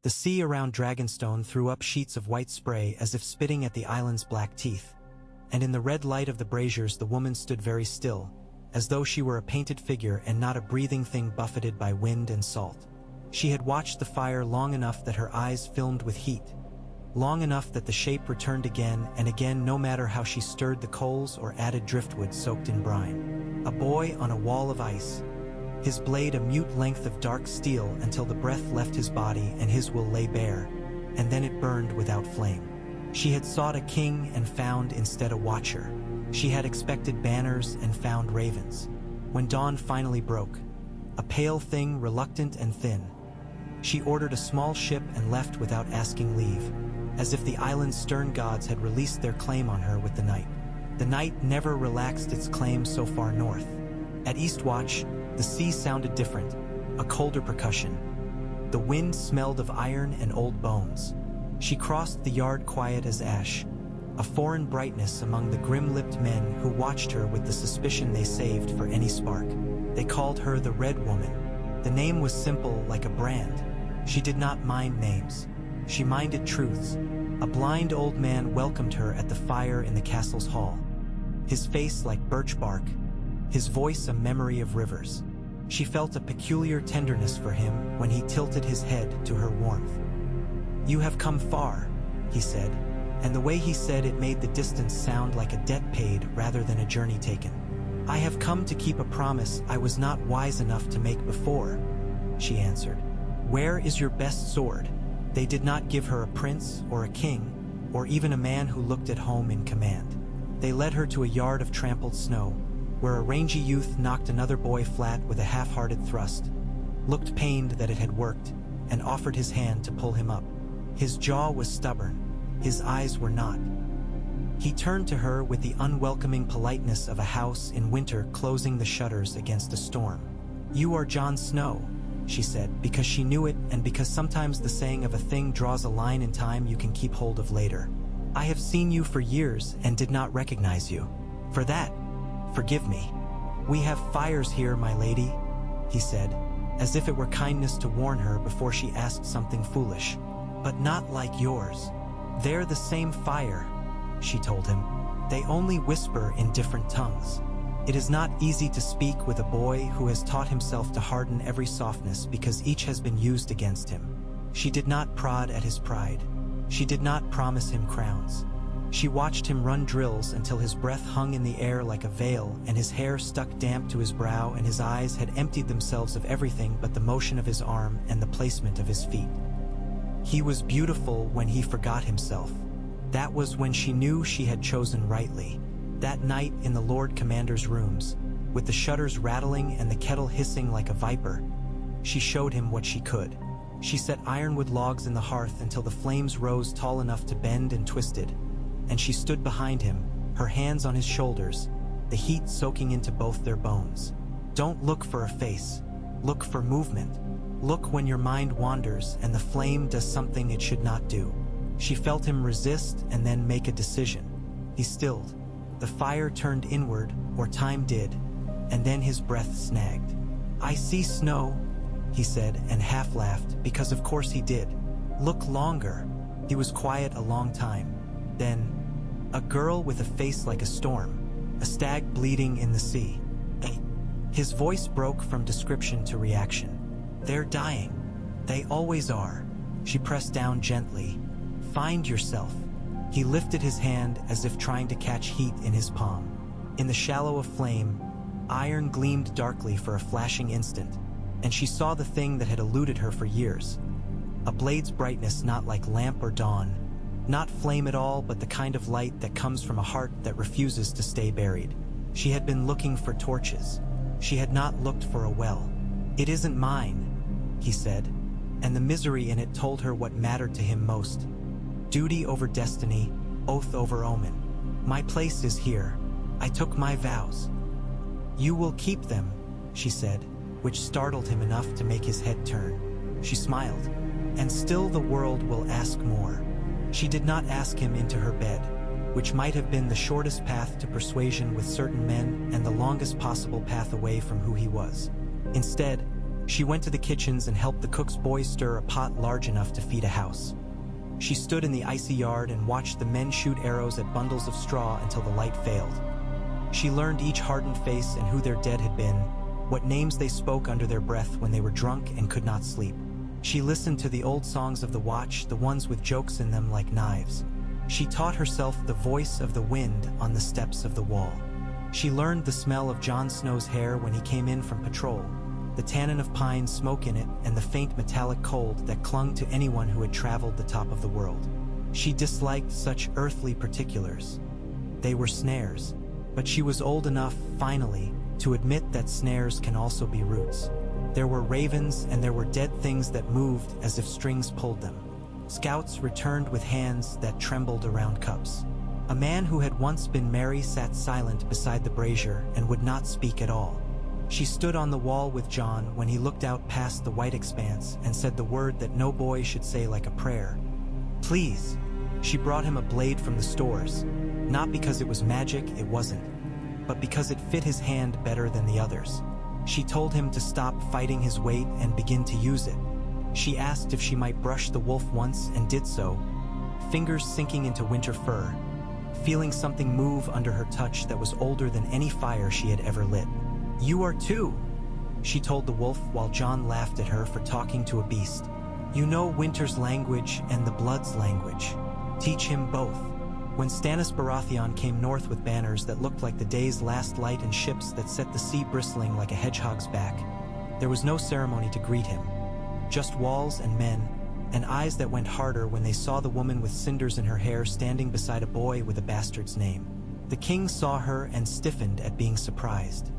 The sea around Dragonstone threw up sheets of white spray as if spitting at the island's black teeth. And in the red light of the braziers the woman stood very still, as though she were a painted figure and not a breathing thing buffeted by wind and salt. She had watched the fire long enough that her eyes filmed with heat, long enough that the shape returned again and again no matter how she stirred the coals or added driftwood soaked in brine. A boy on a wall of ice, his blade a mute length of dark steel until the breath left his body and his will lay bare, and then it burned without flame. She had sought a king and found instead a watcher. She had expected banners and found ravens. When dawn finally broke, a pale thing reluctant and thin, she ordered a small ship and left without asking leave, as if the island's stern gods had released their claim on her with the night. The night never relaxed its claim so far north. At Eastwatch, the sea sounded different, a colder percussion. The wind smelled of iron and old bones. She crossed the yard quiet as ash, a foreign brightness among the grim-lipped men who watched her with the suspicion they saved for any spark. They called her the Red Woman. The name was simple like a brand. She did not mind names. She minded truths. A blind old man welcomed her at the fire in the castle's hall, his face like birch bark, his voice a memory of rivers. She felt a peculiar tenderness for him when he tilted his head to her warmth. "You have come far," he said, and the way he said it made the distance sound like a debt paid rather than a journey taken. "I have come to keep a promise I was not wise enough to make before," she answered. "Where is your best sword?" They did not give her a prince or a king, or even a man who looked at home in command. They led her to a yard of trampled snow, where a rangy youth knocked another boy flat with a half-hearted thrust, looked pained that it had worked, and offered his hand to pull him up. His jaw was stubborn, his eyes were not. He turned to her with the unwelcoming politeness of a house in winter closing the shutters against a storm. "You are Jon Snow," she said, because she knew it and because sometimes the saying of a thing draws a line in time you can keep hold of later. "I have seen you for years and did not recognize you. For that, forgive me." "We have fires here, my lady," he said, as if it were kindness to warn her before she asked something foolish. "But not like yours." "They're the same fire," she told him. "They only whisper in different tongues." It is not easy to speak with a boy who has taught himself to harden every softness because each has been used against him. She did not prod at his pride. She did not promise him crowns. She watched him run drills until his breath hung in the air like a veil and his hair stuck damp to his brow and his eyes had emptied themselves of everything but the motion of his arm and the placement of his feet. He was beautiful when he forgot himself. That was when she knew she had chosen rightly. That night in the Lord Commander's rooms, with the shutters rattling and the kettle hissing like a viper, she showed him what she could. She set ironwood logs in the hearth until the flames rose tall enough to bend and twisted, and she stood behind him, her hands on his shoulders, the heat soaking into both their bones. Don't look for a face. Look for movement. Look when your mind wanders and the flame does something it should not do. She felt him resist and then make a decision. He stilled. The fire turned inward, or time did, and then his breath snagged. "I see snow," he said, and half laughed, because of course he did. "Look longer." He was quiet a long time. Then, "A girl with a face like a storm, a stag bleeding in the sea." His voice broke from description to reaction. "They're dying. They always are." She pressed down gently. "Find yourself." He lifted his hand as if trying to catch heat in his palm. In the shallow of flame, iron gleamed darkly for a flashing instant, and she saw the thing that had eluded her for years. A blade's brightness not like lamp or dawn, not flame at all, but the kind of light that comes from a heart that refuses to stay buried. She had been looking for torches. She had not looked for a well. "It isn't mine," he said, and the misery in it told her what mattered to him most. Duty over destiny, oath over omen. "My place is here. I took my vows." "You will keep them," she said, which startled him enough to make his head turn. She smiled. "And still the world will ask more." She did not ask him into her bed, which might have been the shortest path to persuasion with certain men and the longest possible path away from who he was. Instead, She went to the kitchens and helped the cook's boys stir a pot large enough to feed a house. She stood in the icy yard and watched the men shoot arrows at bundles of straw until the light failed. She learned each hardened face and who their dead had been, what names they spoke under their breath when they were drunk and could not sleep. She listened to the old songs of the watch, the ones with jokes in them like knives. She taught herself the voice of the wind on the steps of the wall. She learned the smell of Jon Snow's hair when he came in from patrol, the tannin of pine smoke in it, and the faint metallic cold that clung to anyone who had traveled the top of the world. She disliked such earthly particulars. They were snares, but she was old enough, finally, to admit that snares can also be roots. There were ravens and there were dead things that moved as if strings pulled them. Scouts returned with hands that trembled around cups. A man who had once been merry sat silent beside the brazier and would not speak at all. She stood on the wall with Jon when he looked out past the white expanse and said the word that no boy should say like a prayer. Please. She brought him a blade from the stores, not because it was magic, it wasn't, but because it fit his hand better than the others. She told him to stop fighting his weight and begin to use it. She asked if she might brush the wolf once and did so, fingers sinking into winter fur, feeling something move under her touch that was older than any fire she had ever lit. You are too, she told the wolf while Jon laughed at her for talking to a beast. You know winter's language and the blood's language. Teach him both. When Stannis Baratheon came north with banners that looked like the day's last light and ships that set the sea bristling like a hedgehog's back, there was no ceremony to greet him. Just walls and men, and eyes that went harder when they saw the woman with cinders in her hair standing beside a boy with a bastard's name. The king saw her and stiffened at being surprised.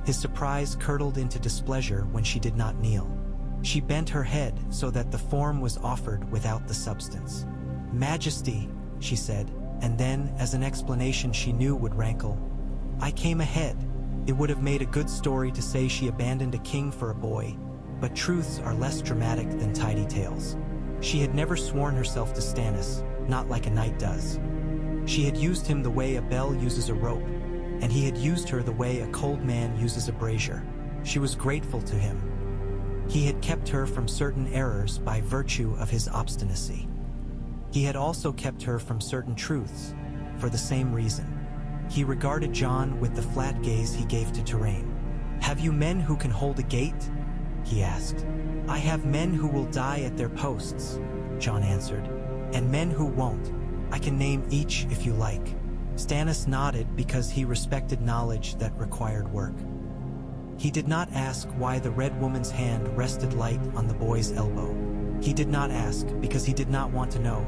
His surprise curdled into displeasure when she did not kneel. She bent her head so that the form was offered without the substance. Majesty, she said, and then, as an explanation she knew would rankle, I came ahead. It would have made a good story to say she abandoned a king for a boy, but truths are less dramatic than tidy tales. She had never sworn herself to Stannis, not like a knight does. She had used him the way a bell uses a rope, and he had used her the way a cold man uses a brazier. She was grateful to him. He had kept her from certain errors by virtue of his obstinacy. He had also kept her from certain truths, for the same reason. He regarded Jon with the flat gaze he gave to terrain. Have you men who can hold a gate? He asked. I have men who will die at their posts, Jon answered, and men who won't. I can name each if you like. Stannis nodded because he respected knowledge that required work. He did not ask why the red woman's hand rested light on the boy's elbow. He did not ask because he did not want to know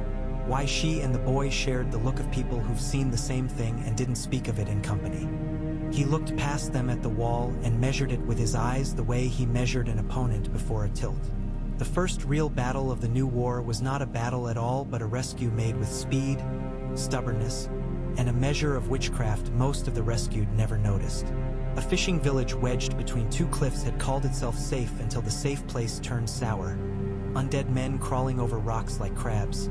why she and the boy shared the look of people who've seen the same thing and didn't speak of it in company. He looked past them at the wall and measured it with his eyes the way he measured an opponent before a tilt. The first real battle of the new war was not a battle at all but a rescue made with speed, stubbornness, and a measure of witchcraft most of the rescued never noticed. A fishing village wedged between two cliffs had called itself safe until the safe place turned sour. Undead men crawling over rocks like crabs,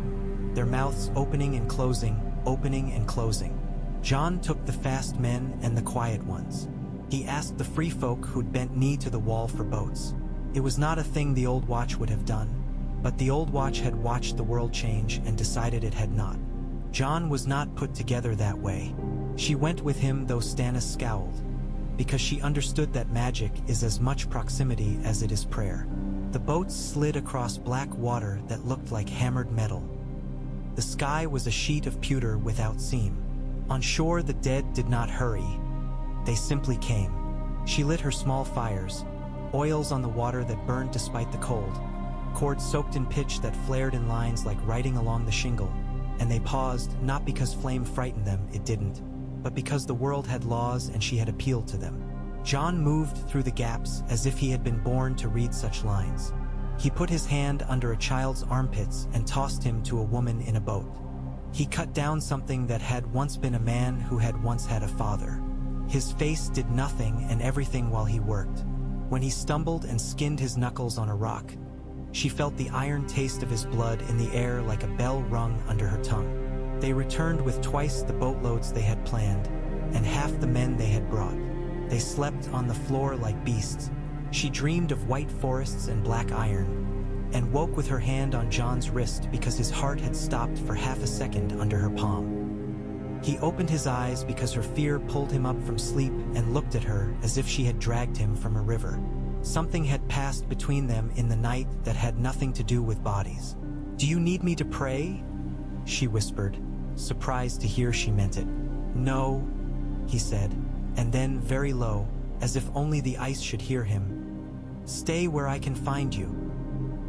their mouths opening and closing, opening and closing. Jon took the fast men and the quiet ones. He asked the free folk who'd bent knee to the wall for boats. It was not a thing the Old Watch would have done, but the Old Watch had watched the world change and decided it had not. Jon was not put together that way. She went with him though Stannis scowled, because she understood that magic is as much proximity as it is prayer. The boats slid across black water that looked like hammered metal. The sky was a sheet of pewter without seam. On shore the dead did not hurry. They simply came. She lit her small fires, oils on the water that burned despite the cold, cords soaked in pitch that flared in lines like writing along the shingle, and they paused not because flame frightened them, it didn't, but because the world had laws and she had appealed to them. Jon moved through the gaps as if he had been born to read such lines. He put his hand under a child's armpits and tossed him to a woman in a boat. He cut down something that had once been a man who had once had a father. His face did nothing and everything while he worked. When he stumbled and skinned his knuckles on a rock, she felt the iron taste of his blood in the air like a bell rung under her tongue. They returned with twice the boatloads they had planned, and half the men they had brought. They slept on the floor like beasts, She dreamed of white forests and black iron, and woke with her hand on John's wrist because his heart had stopped for half a second under her palm. He opened his eyes because her fear pulled him up from sleep and looked at her as if she had dragged him from a river. Something had passed between them in the night that had nothing to do with bodies. "Do you need me to pray?" she whispered, surprised to hear she meant it. "No," he said, and then very low, as if only the ice should hear him, "Stay where I can find you."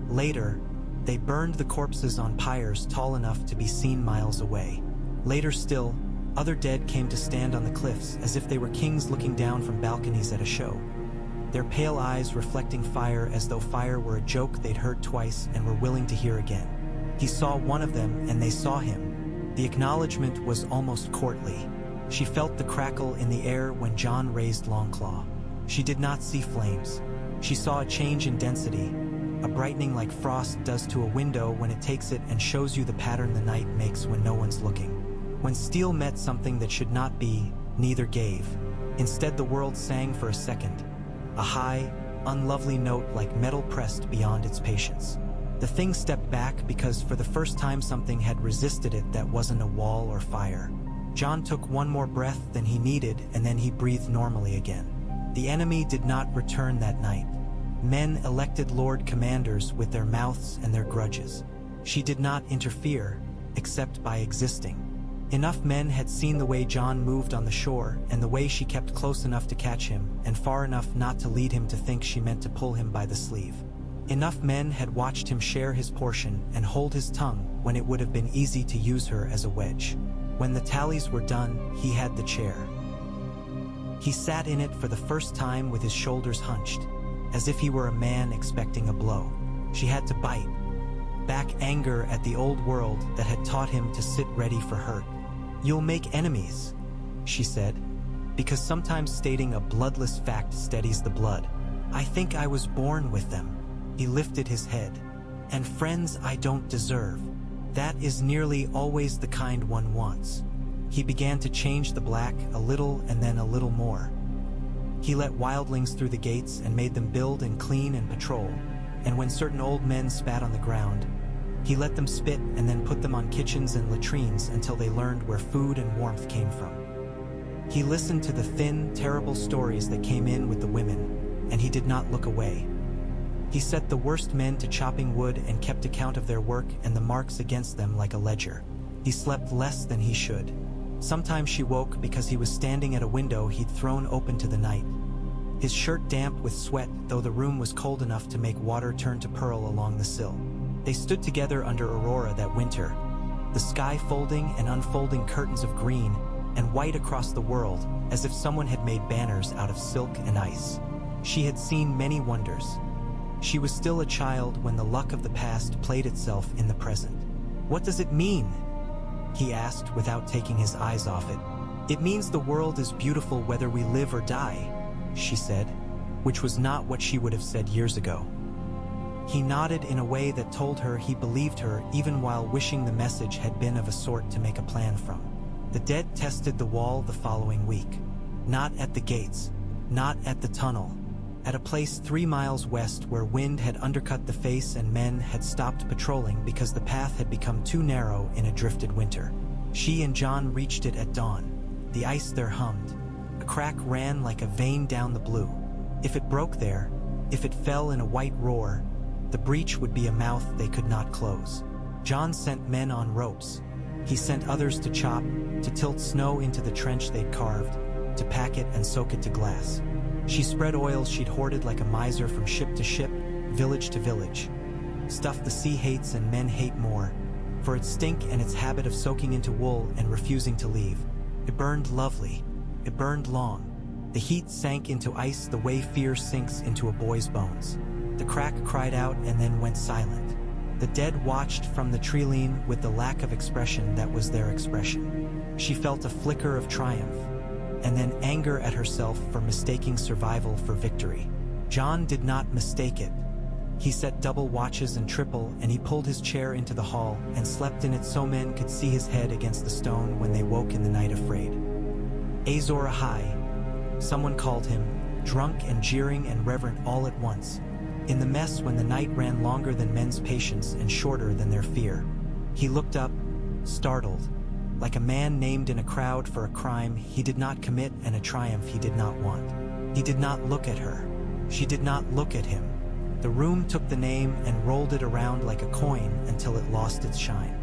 Later, they burned the corpses on pyres tall enough to be seen miles away. Later still, other dead came to stand on the cliffs as if they were kings looking down from balconies at a show, their pale eyes reflecting fire as though fire were a joke they'd heard twice and were willing to hear again. He saw one of them and they saw him. The acknowledgement was almost courtly. She felt the crackle in the air when John raised Longclaw. She did not see flames. She saw a change in density, a brightening like frost does to a window when it takes it and shows you the pattern the night makes when no one's looking. When steel met something that should not be, neither gave. Instead, the world sang for a second, a high, unlovely note like metal pressed beyond its patience. The thing stepped back because for the first time something had resisted it that wasn't a wall or fire. John took one more breath than he needed and then he breathed normally again. The enemy did not return that night. Men elected Lord Commanders with their mouths and their grudges. She did not interfere, except by existing. Enough men had seen the way John moved on the shore and the way she kept close enough to catch him and far enough not to lead him to think she meant to pull him by the sleeve. Enough men had watched him share his portion and hold his tongue when it would have been easy to use her as a wedge. When the tallies were done, he had the chair. He sat in it for the first time with his shoulders hunched, as if he were a man expecting a blow. She had to bite back anger at the old world that had taught him to sit ready for hurt. "You'll make enemies," she said, because sometimes stating a bloodless fact steadies the blood. "I think I was born with them." He lifted his head. "And friends I don't deserve. That is nearly always the kind one wants." He began to change the black a little and then a little more. He let wildlings through the gates and made them build and clean and patrol, and when certain old men spat on the ground, he let them spit and then put them on kitchens and latrines until they learned where food and warmth came from. He listened to the thin, terrible stories that came in with the women, and he did not look away. He set the worst men to chopping wood and kept account of their work and the marks against them like a ledger. He slept less than he should. Sometimes she woke because he was standing at a window he'd thrown open to the night, his shirt damp with sweat, though the room was cold enough to make water turn to pearl along the sill. They stood together under aurora that winter, the sky folding and unfolding curtains of green and white across the world, as if someone had made banners out of silk and ice. She had seen many wonders. She was still a child when the luck of the past played itself in the present. "What does it mean?" he asked without taking his eyes off it. "It means the world is beautiful whether we live or die," she said, which was not what she would have said years ago. He nodded in a way that told her he believed her even while wishing the message had been of a sort to make a plan from. The dead tested the wall the following week. Not at the gates, not at the tunnel, at a place 3 miles west where wind had undercut the face and men had stopped patrolling because the path had become too narrow in a drifted winter. She and John reached it at dawn. The ice there hummed. A crack ran like a vein down the blue. If it broke there, if it fell in a white roar, the breach would be a mouth they could not close. John sent men on ropes. He sent others to chop, to tilt snow into the trench they'd carved, to pack it and soak it to glass. She spread oil she'd hoarded like a miser from ship to ship, village to village. Stuff the sea hates and men hate more, for its stink and its habit of soaking into wool and refusing to leave. It burned lovely. It burned long. The heat sank into ice the way fear sinks into a boy's bones. The crack cried out and then went silent. The dead watched from the tree-lean with the lack of expression that was their expression. She felt a flicker of triumph, and then anger at herself for mistaking survival for victory. John did not mistake it. He set double watches and triple, and he pulled his chair into the hall and slept in it so men could see his head against the stone when they woke in the night afraid. Azor Ahai, someone called him, drunk and jeering and reverent all at once, in the mess when the night ran longer than men's patience and shorter than their fear. He looked up, startled, like a man named in a crowd for a crime he did not commit and a triumph he did not want. He did not look at her. She did not look at him. The room took the name and rolled it around like a coin until it lost its shine.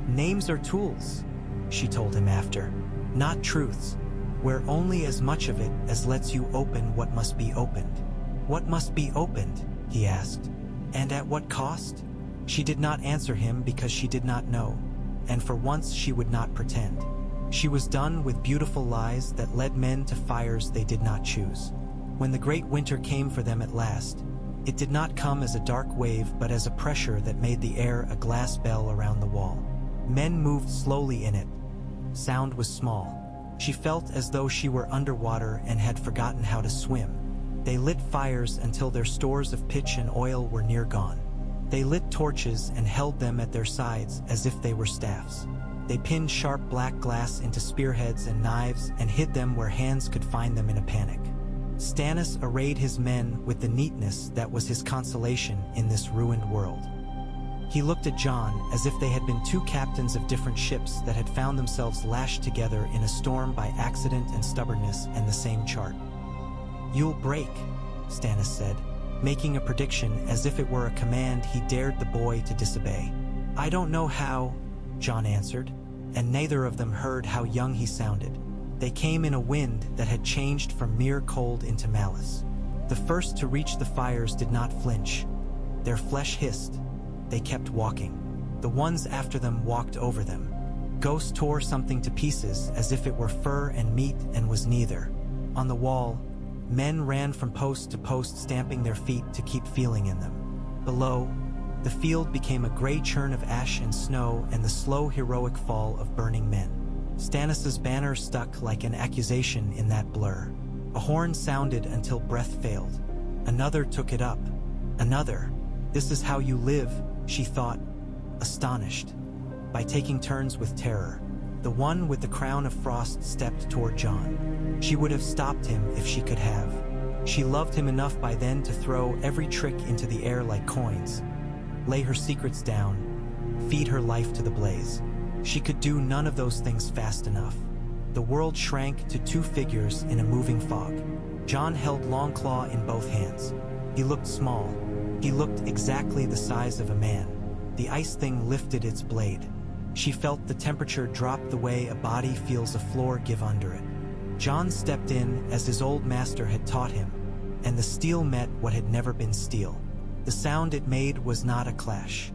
"Names are tools," she told him after, "not truths. Wear only as much of it as lets you open what must be opened." "What must be opened?" he asked. "And at what cost?" She did not answer him because she did not know, and for once she would not pretend. She was done with beautiful lies that led men to fires they did not choose. When the great winter came for them at last, it did not come as a dark wave but as a pressure that made the air a glass bell around the wall. Men moved slowly in it. Sound was small. She felt as though she were underwater and had forgotten how to swim. They lit fires until their stores of pitch and oil were near gone. They lit torches and held them at their sides as if they were staffs. They pinned sharp black glass into spearheads and knives and hid them where hands could find them in a panic. Stannis arrayed his men with the neatness that was his consolation in this ruined world. He looked at Jon as if they had been two captains of different ships that had found themselves lashed together in a storm by accident and stubbornness and the same chart. "You'll break," Stannis said, making a prediction as if it were a command he dared the boy to disobey. "I don't know how," Jon answered, and neither of them heard how young he sounded. They came in a wind that had changed from mere cold into malice. The first to reach the fires did not flinch. Their flesh hissed. They kept walking. The ones after them walked over them. Ghost tore something to pieces as if it were fur and meat and was neither. On the wall, men ran from post to post, stamping their feet to keep feeling in them. Below, the field became a gray churn of ash and snow and the slow heroic fall of burning men. Stannis's banner stuck like an accusation in that blur. A horn sounded until breath failed. Another took it up. Another. "This is how you live," she thought, astonished. By taking turns with terror, the one with the crown of frost stepped toward Jon. She would have stopped him if she could have. She loved him enough by then to throw every trick into the air like coins, lay her secrets down, feed her life to the blaze. She could do none of those things fast enough. The world shrank to two figures in a moving fog. Jon held Longclaw in both hands. He looked small. He looked exactly the size of a man. The ice thing lifted its blade. She felt the temperature drop the way a body feels a floor give under it. Jon stepped in as his old master had taught him, and the steel met what had never been steel. The sound it made was not a clash.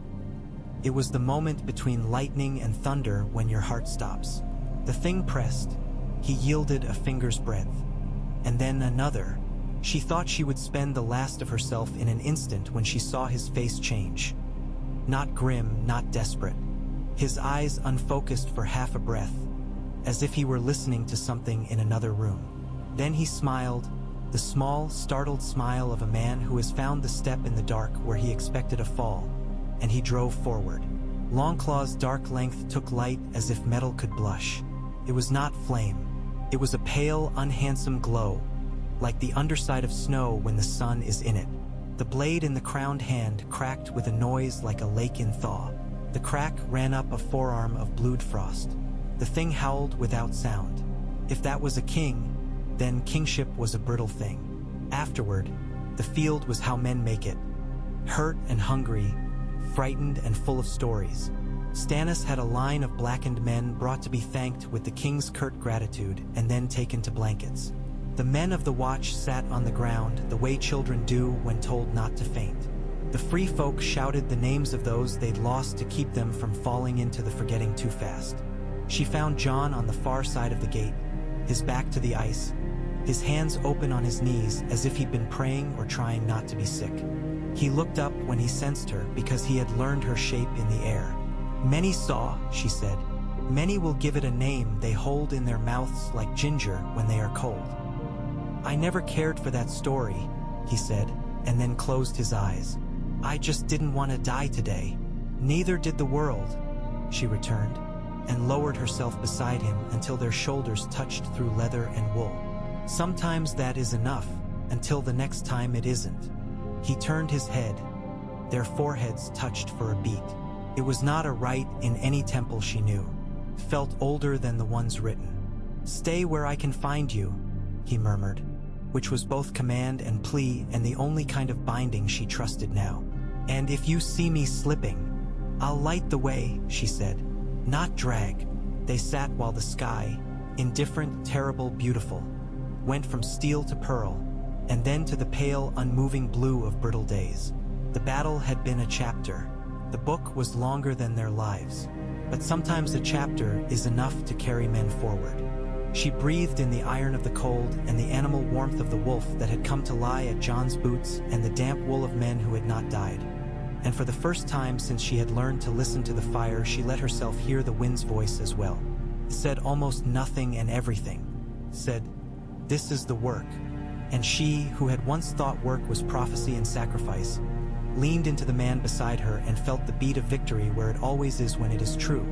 It was the moment between lightning and thunder when your heart stops. The thing pressed. He yielded a finger's breadth. And then another. She thought she would spend the last of herself in an instant when she saw his face change. Not grim, not desperate. His eyes unfocused for half a breath, as if he were listening to something in another room. Then he smiled, the small, startled smile of a man who has found the step in the dark where he expected a fall, and he drove forward. Longclaw's dark length took light as if metal could blush. It was not flame. It was a pale, unhandsome glow, like the underside of snow when the sun is in it. The blade in the crowned hand cracked with a noise like a lake in thaw. The crack ran up a forearm of blued frost. The thing howled without sound. If that was a king, then kingship was a brittle thing. Afterward, the field was how men make it. Hurt and hungry, frightened and full of stories. Stannis had a line of blackened men brought to be thanked with the king's curt gratitude and then taken to blankets. The men of the watch sat on the ground the way children do when told not to faint. The free folk shouted the names of those they'd lost to keep them from falling into the forgetting too fast. She found Jon on the far side of the gate, his back to the ice, his hands open on his knees as if he'd been praying or trying not to be sick. He looked up when he sensed her because he had learned her shape in the air. "Many saw," she said. "Many will give it a name they hold in their mouths like ginger when they are cold." "I never cared for that story," he said, and then closed his eyes. "I just didn't want to die today." "Neither did the world," she returned, and lowered herself beside him until their shoulders touched through leather and wool. "Sometimes that is enough," until the next time it isn't. He turned his head. Their foreheads touched for a beat. It was not a rite in any temple she knew. Felt older than the ones written. "Stay where I can find you," he murmured, which was both command and plea and the only kind of binding she trusted now. "And if you see me slipping, I'll light the way," she said, "not drag." They sat while the sky, indifferent, terrible, beautiful, went from steel to pearl, and then to the pale, unmoving blue of brittle days. The battle had been a chapter. The book was longer than their lives. But sometimes a chapter is enough to carry men forward. She breathed in the iron of the cold and the animal warmth of the wolf that had come to lie at John's boots and the damp wool of men who had not died. And for the first time since she had learned to listen to the fire, she let herself hear the wind's voice as well. It said almost nothing and everything. Said, "This is the work." And she, who had once thought work was prophecy and sacrifice, leaned into the man beside her and felt the beat of victory where it always is when it is true,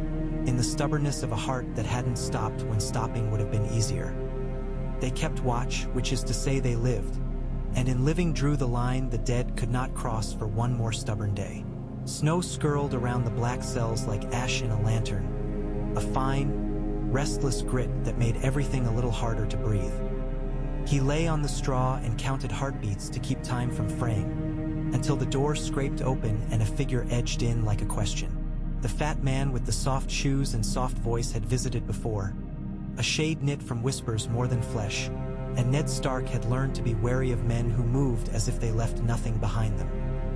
in the stubbornness of a heart that hadn't stopped when stopping would have been easier. They kept watch, which is to say they lived, and in living drew the line the dead could not cross for one more stubborn day. Snow skirled around the black cells like ash in a lantern, a fine, restless grit that made everything a little harder to breathe. He lay on the straw and counted heartbeats to keep time from fraying, until the door scraped open and a figure edged in like a question. The fat man with the soft shoes and soft voice had visited before, a shade knit from whispers more than flesh, and Ned Stark had learned to be wary of men who moved as if they left nothing behind them.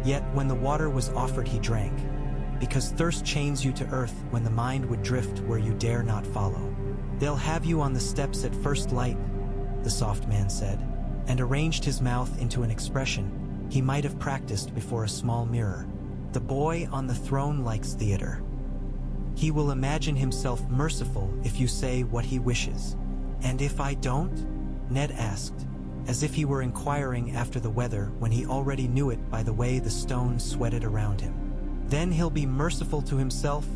Yet when the water was offered he drank, because thirst chains you to earth when the mind would drift where you dare not follow. "They'll have you on the steps at first light," the soft man said, and arranged his mouth into an expression he might have practiced before a small mirror. "The boy on the throne likes theater. He will imagine himself merciful if you say what he wishes." "And if I don't?" Ned asked, as if he were inquiring after the weather when he already knew it by the way the stone sweated around him. "Then he'll be merciful to himself,"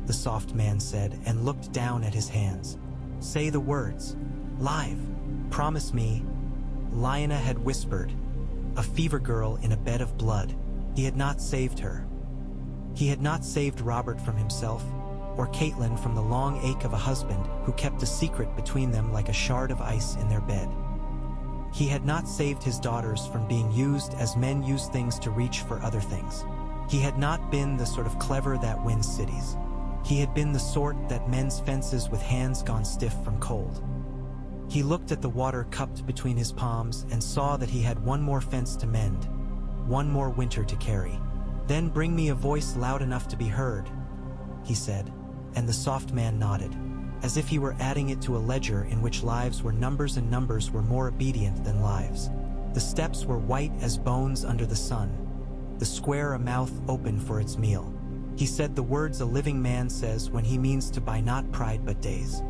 the soft man said, and looked down at his hands. "Say the words. Live. Promise me." Lyanna had whispered, a fever girl in a bed of blood. He had not saved her. He had not saved Robert from himself, or Catelyn from the long ache of a husband who kept a secret between them like a shard of ice in their bed. He had not saved his daughters from being used as men use things to reach for other things. He had not been the sort of clever that wins cities. He had been the sort that mends fences with hands gone stiff from cold. He looked at the water cupped between his palms and saw that he had one more fence to mend, one more winter to carry. "Then bring me a voice loud enough to be heard," he said, and the soft man nodded, as if he were adding it to a ledger in which lives were numbers and numbers were more obedient than lives. The steps were white as bones under the sun, the square a mouth open for its meal. He said the words a living man says when he means to buy not pride but days.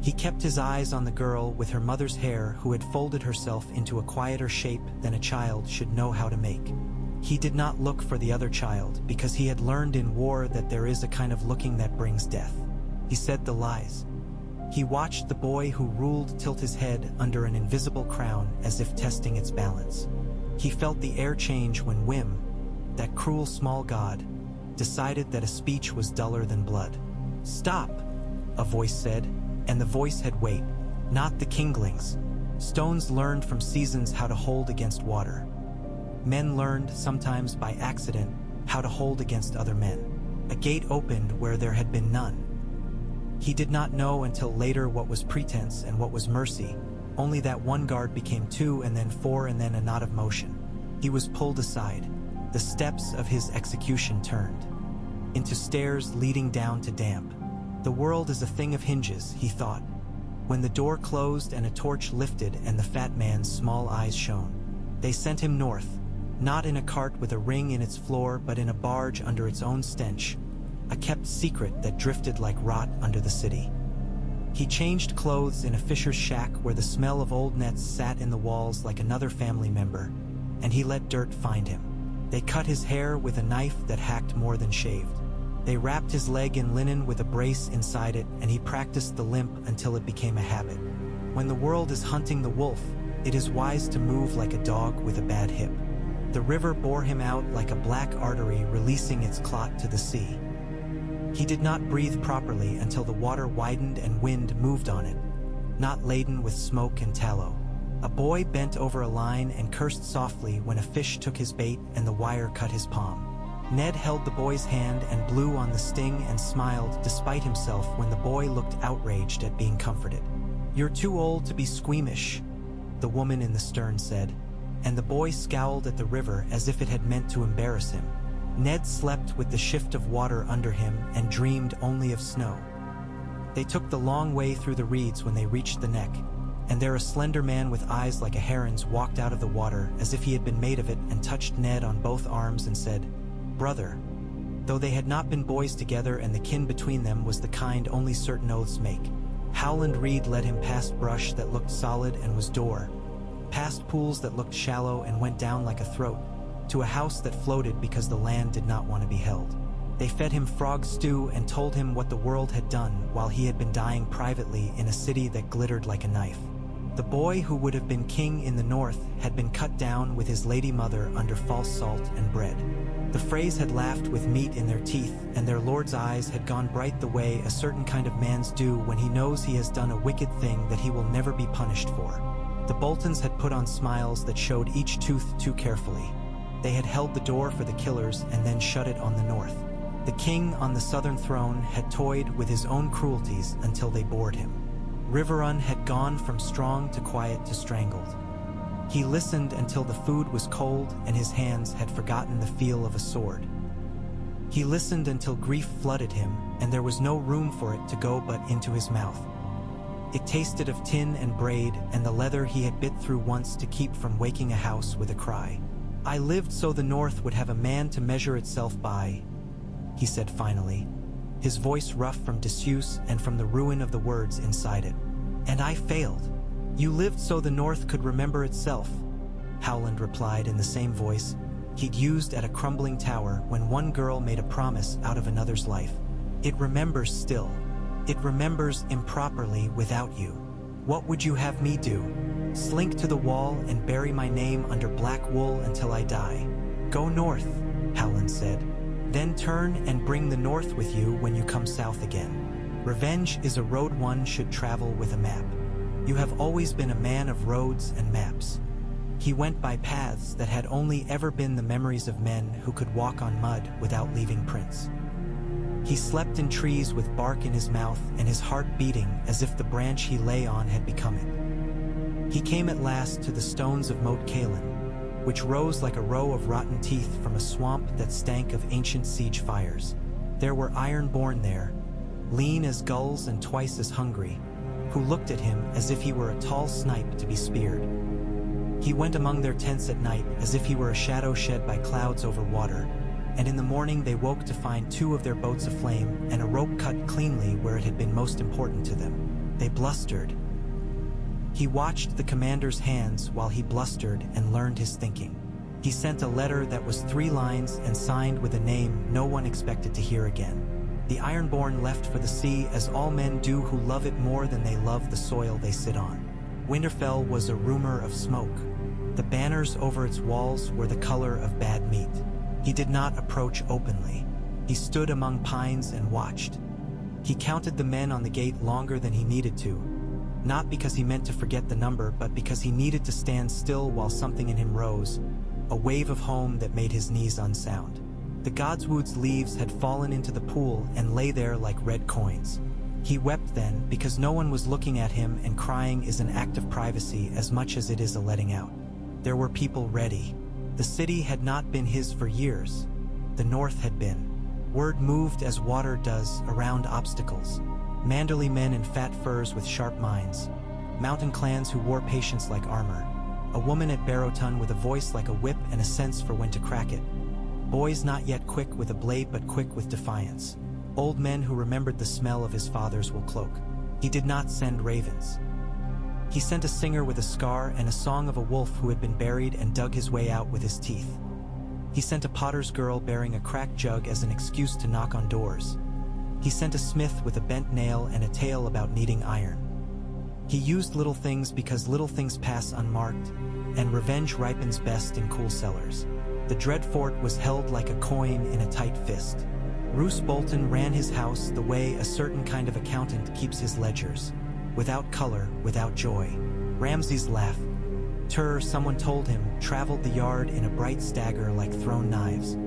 He kept his eyes on the girl with her mother's hair who had folded herself into a quieter shape than a child should know how to make. He did not look for the other child because he had learned in war that there is a kind of looking that brings death. He said the lies. He watched the boy who ruled tilt his head under an invisible crown as if testing its balance. He felt the air change when Wim, that cruel small god, decided that a speech was duller than blood. "Stop," a voice said, and the voice had weight, not the kinglings. Stones learned from seasons how to hold against water. Men learned, sometimes by accident, how to hold against other men. A gate opened where there had been none. He did not know until later what was pretense and what was mercy, only that one guard became two and then four and then a knot of motion. He was pulled aside. The steps of his execution turned into stairs leading down to damp. The world is a thing of hinges, he thought, when the door closed and a torch lifted and the fat man's small eyes shone. They sent him north, not in a cart with a ring in its floor, but in a barge under its own stench, a kept secret that drifted like rot under the city. He changed clothes in a fisher's shack where the smell of old nets sat in the walls like another family member, and he let dirt find him. They cut his hair with a knife that hacked more than shaved. They wrapped his leg in linen with a brace inside it, and he practiced the limp until it became a habit. When the world is hunting the wolf, It is wise to move like a dog with a bad hip. The river bore him out like a black artery releasing its clot to the sea. He did not breathe properly until the water widened and wind moved on it, not laden with smoke and tallow. A boy bent over a line and cursed softly when a fish took his bait and the wire cut his palm. Ned held the boy's hand and blew on the sting and smiled despite himself when the boy looked outraged at being comforted. "You're too old to be squeamish," the woman in the stern said, and the boy scowled at the river as if it had meant to embarrass him. Ned slept with the shift of water under him and dreamed only of snow. They took the long way through the reeds when they reached the neck, and there a slender man with eyes like a heron's walked out of the water as if he had been made of it and touched Ned on both arms and said, "Brother," though they had not been boys together and the kin between them was the kind only certain oaths make. Howland Reed led him past brush that looked solid and was door, past pools that looked shallow and went down like a throat, to a house that floated because the land did not want to be held. They fed him frog stew and told him what the world had done while he had been dying privately in a city that glittered like a knife. The boy who would have been king in the north had been cut down with his lady mother under false salt and bread. The Freys had laughed with meat in their teeth, and their lord's eyes had gone bright the way a certain kind of man's do when he knows he has done a wicked thing that he will never be punished for. The Boltons had put on smiles that showed each tooth too carefully. They had held the door for the killers and then shut it on the north. The king on the southern throne had toyed with his own cruelties until they bored him. Riverrun had gone from strong to quiet to strangled. He listened until the food was cold and his hands had forgotten the feel of a sword. He listened until grief flooded him and there was no room for it to go but into his mouth. It tasted of tin and braid and the leather he had bit through once to keep from waking a house with a cry. "I lived so the north would have a man to measure itself by," he said finally, his voice rough from disuse and from the ruin of the words inside it. "And I failed." "You lived so the north could remember itself," Howland replied in the same voice he'd used at a crumbling tower when one girl made a promise out of another's life. "It remembers still. It remembers improperly without you. What would you have me do? Slink to the wall and bury my name under black wool until I die?" "Go north," Howland said. "Then turn and bring the north with you when you come south again. Revenge is a road one should travel with a map. You have always been a man of roads and maps." He went by paths that had only ever been the memories of men who could walk on mud without leaving prints. He slept in trees with bark in his mouth and his heart beating as if the branch he lay on had become it. He came at last to the stones of Moat Cailin, which rose like a row of rotten teeth from a swamp that stank of ancient siege fires. There were iron-born there, lean as gulls and twice as hungry, who looked at him as if he were a tall snipe to be speared. He went among their tents at night as if he were a shadow shed by clouds over water, and in the morning they woke to find 2 of their boats aflame and a rope cut cleanly where it had been most important to them. They blustered. He watched the commander's hands while he blustered and learned his thinking. He sent a letter that was 3 lines and signed with a name no one expected to hear again. The Ironborn left for the sea as all men do who love it more than they love the soil they sit on. Winterfell was a rumor of smoke. The banners over its walls were the color of bad meat. He did not approach openly. He stood among pines and watched. He counted the men on the gate longer than he needed to, not because he meant to forget the number, but because he needed to stand still while something in him rose, a wave of home that made his knees unsound. The Godswood's leaves had fallen into the pool and lay there like red coins. He wept then because no one was looking at him, and crying is an act of privacy as much as it is a letting out. There were people ready. The city had not been his for years. The north had been. Word moved as water does around obstacles. Manderly men in fat furs with sharp minds. Mountain clans who wore patience like armor. A woman at Barrowton with a voice like a whip and a sense for when to crack it. Boys not yet quick with a blade but quick with defiance. Old men who remembered the smell of his father's wool cloak. He did not send ravens. He sent a singer with a scar and a song of a wolf who had been buried and dug his way out with his teeth. He sent a potter's girl bearing a cracked jug as an excuse to knock on doors. He sent a smith with a bent nail and a tale about needing iron. He used little things because little things pass unmarked, and revenge ripens best in cool cellars. The dread fort was held like a coin in a tight fist. Roose Bolton ran his house the way a certain kind of accountant keeps his ledgers. Without color, without joy. Ramsay's laugh, someone told him, traveled the yard in a bright stagger like thrown knives.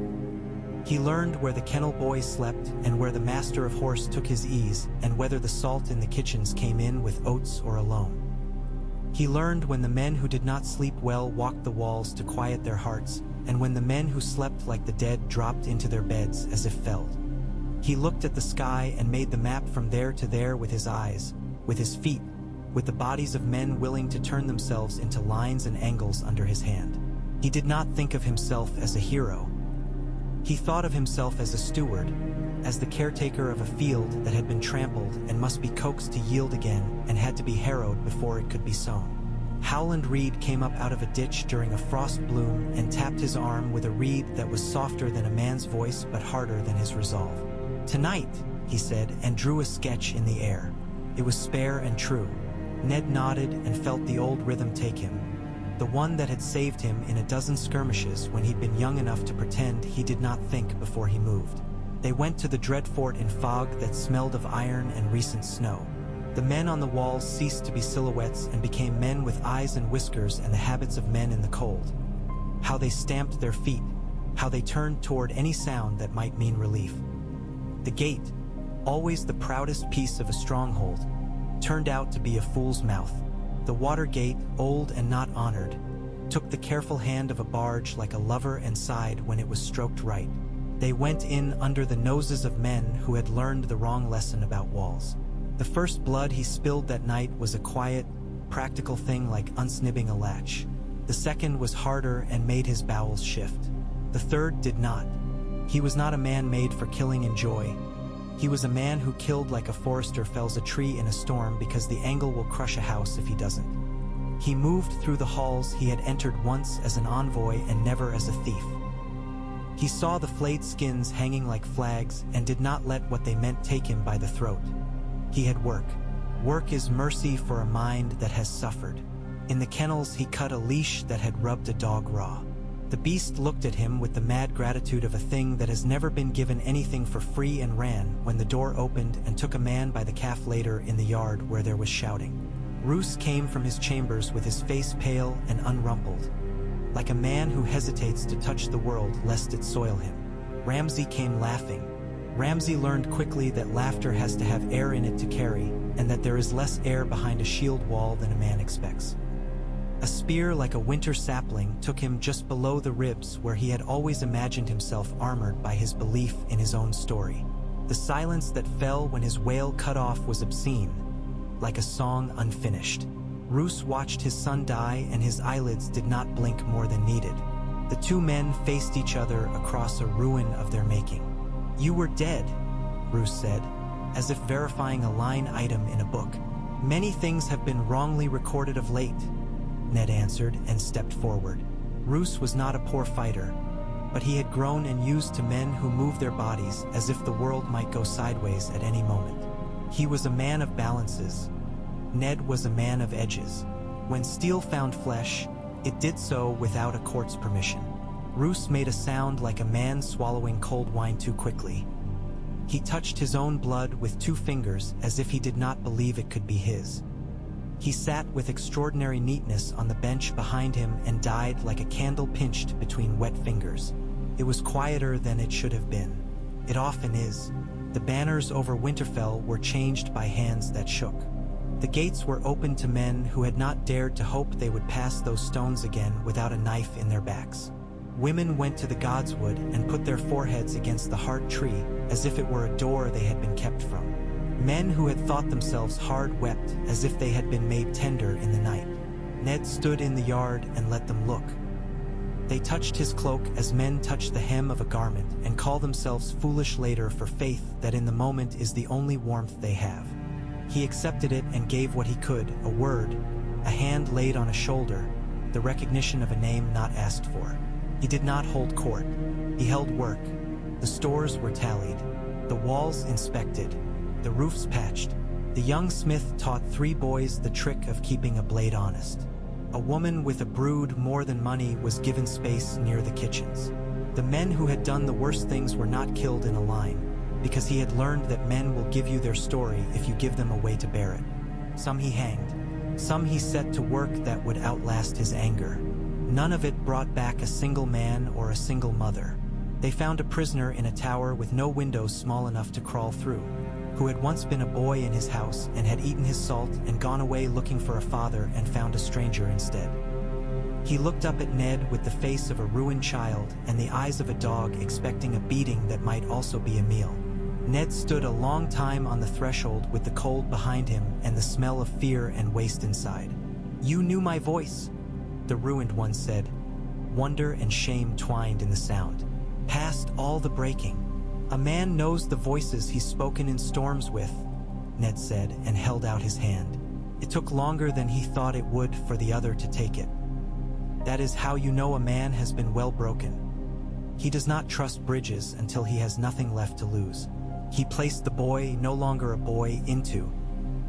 He learned where the kennel boy slept and where the master of horse took his ease, and whether the salt in the kitchens came in with oats or alone. He learned when the men who did not sleep well walked the walls to quiet their hearts, and when the men who slept like the dead dropped into their beds as if felled. He looked at the sky and made the map from there to there with his eyes, with his feet, with the bodies of men willing to turn themselves into lines and angles under his hand. He did not think of himself as a hero. He thought of himself as a steward, as the caretaker of a field that had been trampled and must be coaxed to yield again and had to be harrowed before it could be sown. Howland Reed came up out of a ditch during a frost bloom and tapped his arm with a reed that was softer than a man's voice but harder than his resolve. "Tonight," he said, and drew a sketch in the air. It was spare and true. Ned nodded and felt the old rhythm take him, the one that had saved him in a dozen skirmishes when he'd been young enough to pretend he did not think before he moved. They went to the dread fort in fog that smelled of iron and recent snow. The men on the walls ceased to be silhouettes and became men with eyes and whiskers and the habits of men in the cold. How they stamped their feet, how they turned toward any sound that might mean relief. The gate, always the proudest piece of a stronghold, turned out to be a fool's mouth. The water gate, old and not honored, took the careful hand of a barge like a lover and sighed when it was stroked right. They went in under the noses of men who had learned the wrong lesson about walls. The first blood he spilled that night was a quiet, practical thing like unsnibbing a latch. The second was harder and made his bowels shift. The third did not. He was not a man made for killing in joy. He was a man who killed like a forester fells a tree in a storm because the angle will crush a house if he doesn't. He moved through the halls he had entered once as an envoy and never as a thief. He saw the flayed skins hanging like flags and did not let what they meant take him by the throat. He had work. Work is mercy for a mind that has suffered. In the kennels he cut a leash that had rubbed a dog raw. The beast looked at him with the mad gratitude of a thing that has never been given anything for free and ran when the door opened and took a man by the calf later in the yard where there was shouting. Roose came from his chambers with his face pale and unrumpled, like a man who hesitates to touch the world lest it soil him. Ramsay came laughing. Ramsay learned quickly that laughter has to have air in it to carry, and that there is less air behind a shield wall than a man expects. A spear like a winter sapling took him just below the ribs where he had always imagined himself armored by his belief in his own story. The silence that fell when his wail cut off was obscene, like a song unfinished. Roose watched his son die and his eyelids did not blink more than needed. The two men faced each other across a ruin of their making. "You were dead," Roose said, as if verifying a line item in a book. "Many things have been wrongly recorded of late," Ned answered and stepped forward. Roose was not a poor fighter, but he had grown and used to men who moved their bodies as if the world might go sideways at any moment. He was a man of balances. Ned was a man of edges. When steel found flesh, it did so without a court's permission. Roose made a sound like a man swallowing cold wine too quickly. He touched his own blood with 2 fingers as if he did not believe it could be his. He sat with extraordinary neatness on the bench behind him and died like a candle pinched between wet fingers. It was quieter than it should have been. It often is. The banners over Winterfell were changed by hands that shook. The gates were opened to men who had not dared to hope they would pass those stones again without a knife in their backs. Women went to the godswood and put their foreheads against the heart tree as if it were a door they had been kept from. Men who had thought themselves hard wept as if they had been made tender in the night. Ned stood in the yard and let them look. They touched his cloak as men touch the hem of a garment and call themselves foolish later for faith that in the moment is the only warmth they have. He accepted it and gave what he could, a word, a hand laid on a shoulder, the recognition of a name not asked for. He did not hold court. He held work. The stores were tallied, the walls inspected, the roofs patched, The young smith taught 3 boys the trick of keeping a blade honest. A woman with a brood more than money was given space near the kitchens. The men who had done the worst things were not killed in a line, because he had learned that men will give you their story if you give them a way to bear it. Some he hanged. Some he set to work that would outlast his anger. None of it brought back a single man or a single mother. They found a prisoner in a tower with no windows small enough to crawl through, who had once been a boy in his house and had eaten his salt and gone away looking for a father and found a stranger instead. He looked up at Ned with the face of a ruined child and the eyes of a dog expecting a beating that might also be a meal. Ned stood a long time on the threshold with the cold behind him and the smell of fear and waste inside. "You knew my voice," the ruined one said. Wonder and shame twined in the sound. "Past all the breaking. A man knows the voices he's spoken in storms with," Ned said and held out his hand. It took longer than he thought it would for the other to take it. "That is how you know a man has been well broken. He does not trust bridges until he has nothing left to lose." He placed the boy, no longer a boy, into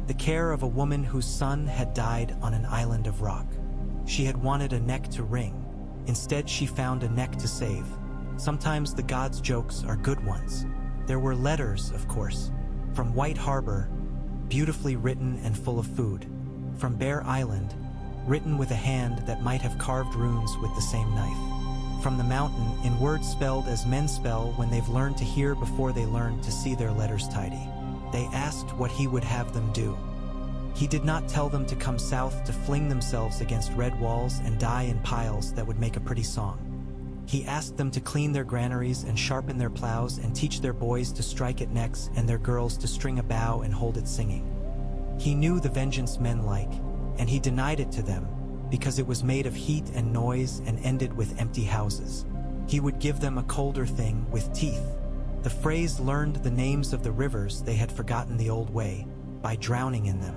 the care of a woman whose son had died on an island of rock. She had wanted a neck to wring. Instead, she found a neck to save. Sometimes the gods' jokes are good ones. There were letters, of course, from White Harbor, beautifully written and full of food. From Bear Island, written with a hand that might have carved runes with the same knife. From the mountain, in words spelled as men spell when they've learned to hear before they learn to see their letters tidy. They asked what he would have them do. He did not tell them to come south to fling themselves against red walls and die in piles that would make a pretty song. He asked them to clean their granaries and sharpen their plows and teach their boys to strike at necks and their girls to string a bow and hold it singing. He knew the vengeance men like, and he denied it to them because it was made of heat and noise and ended with empty houses. He would give them a colder thing with teeth. The phrase learned the names of the rivers they had forgotten the old way, by drowning in them.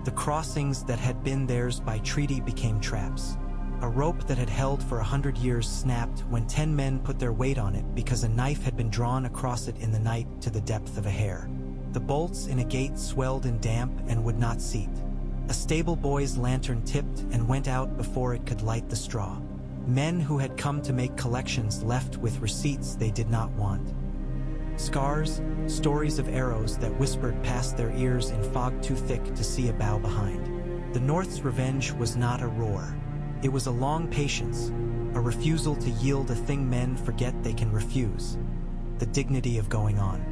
The crossings that had been theirs by treaty became traps. A rope that had held for 100 years snapped when 10 men put their weight on it because a knife had been drawn across it in the night to the depth of a hair. The bolts in a gate swelled in damp and would not seat. A stable boy's lantern tipped and went out before it could light the straw. Men who had come to make collections left with receipts they did not want. Scars, stories of arrows that whispered past their ears in fog too thick to see a bow behind. The North's revenge was not a roar. It was a long patience, a refusal to yield a thing men forget they can refuse, the dignity of going on.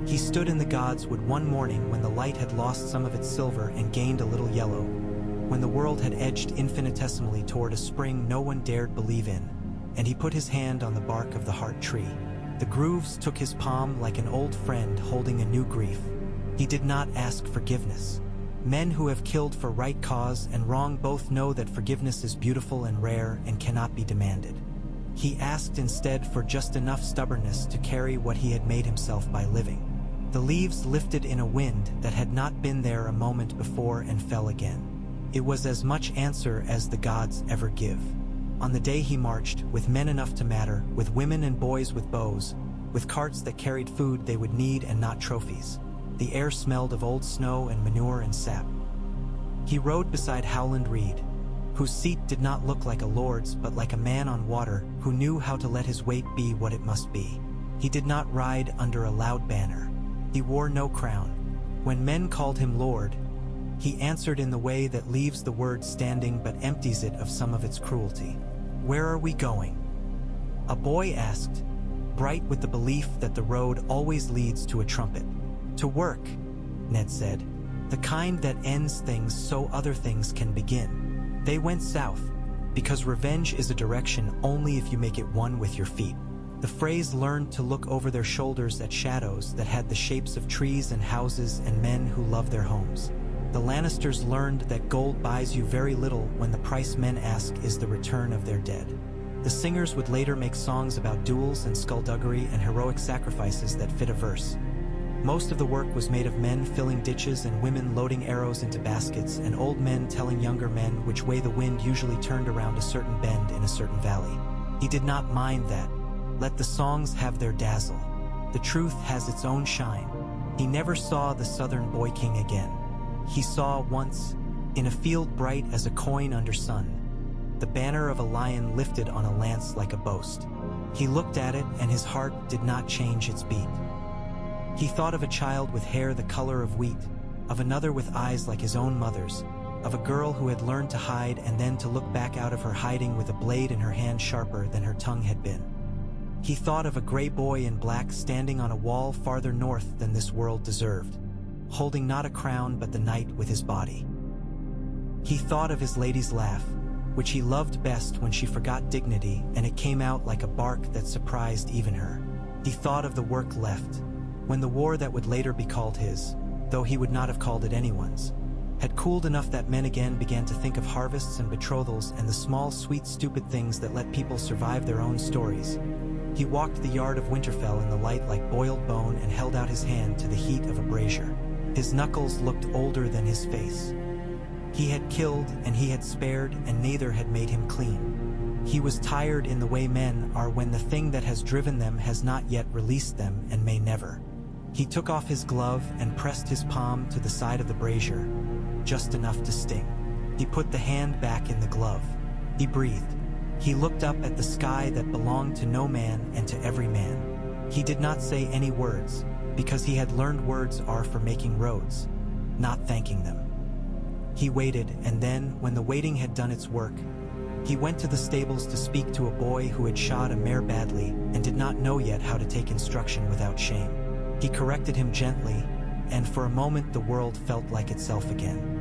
He stood in the gods wood one morning when the light had lost some of its silver and gained a little yellow, when the world had edged infinitesimally toward a spring no one dared believe in, and he put his hand on the bark of the heart tree. The grooves took his palm like an old friend holding a new grief. He did not ask forgiveness. Men who have killed for right cause and wrong both know that forgiveness is beautiful and rare and cannot be demanded. He asked instead for just enough stubbornness to carry what he had made himself by living. The leaves lifted in a wind that had not been there a moment before and fell again. It was as much answer as the gods ever give. On the day he marched, with men enough to matter, with women and boys with bows, with carts that carried food they would need and not trophies. The air smelled of old snow and manure and sap. He rode beside Howland Reed, whose seat did not look like a lord's but like a man on water who knew how to let his weight be what it must be. He did not ride under a loud banner. He wore no crown. When men called him Lord, he answered in the way that leaves the word standing but empties it of some of its cruelty. "Where are we going?" A boy asked, bright with the belief that the road always leads to a trumpet. "To work," Ned said. "The kind that ends things so other things can begin." They went south, because revenge is a direction only if you make it one with your feet. The phrase learned to look over their shoulders at shadows that had the shapes of trees and houses and men who love their homes. The Lannisters learned that gold buys you very little when the price men ask is the return of their dead. The singers would later make songs about duels and skullduggery and heroic sacrifices that fit a verse. Most of the work was made of men filling ditches and women loading arrows into baskets and old men telling younger men which way the wind usually turned around a certain bend in a certain valley. He did not mind that. Let the songs have their dazzle. The truth has its own shine. He never saw the southern boy king again. He saw once, in a field bright as a coin under sun, the banner of a lion lifted on a lance like a boast. He looked at it, and his heart did not change its beat. He thought of a child with hair the color of wheat, of another with eyes like his own mother's, of a girl who had learned to hide and then to look back out of her hiding with a blade in her hand sharper than her tongue had been. He thought of a gray boy in black standing on a wall farther north than this world deserved, holding not a crown but the night with his body. He thought of his lady's laugh, which he loved best when she forgot dignity and it came out like a bark that surprised even her. He thought of the work left, when the war that would later be called his, though he would not have called it anyone's, had cooled enough that men again began to think of harvests and betrothals and the small, sweet, stupid things that let people survive their own stories. He walked the yard of Winterfell in the light like boiled bone and held out his hand to the heat of a brazier. His knuckles looked older than his face. He had killed and he had spared, and neither had made him clean. He was tired in the way men are when the thing that has driven them has not yet released them and may never. He took off his glove and pressed his palm to the side of the brazier, just enough to sting. He put the hand back in the glove. He breathed. He looked up at the sky that belonged to no man and to every man. He did not say any words, because he had learned words are for making roads, not thanking them. He waited, and then, when the waiting had done its work, he went to the stables to speak to a boy who had shod a mare badly and did not know yet how to take instruction without shame. He corrected him gently, and for a moment the world felt like itself again.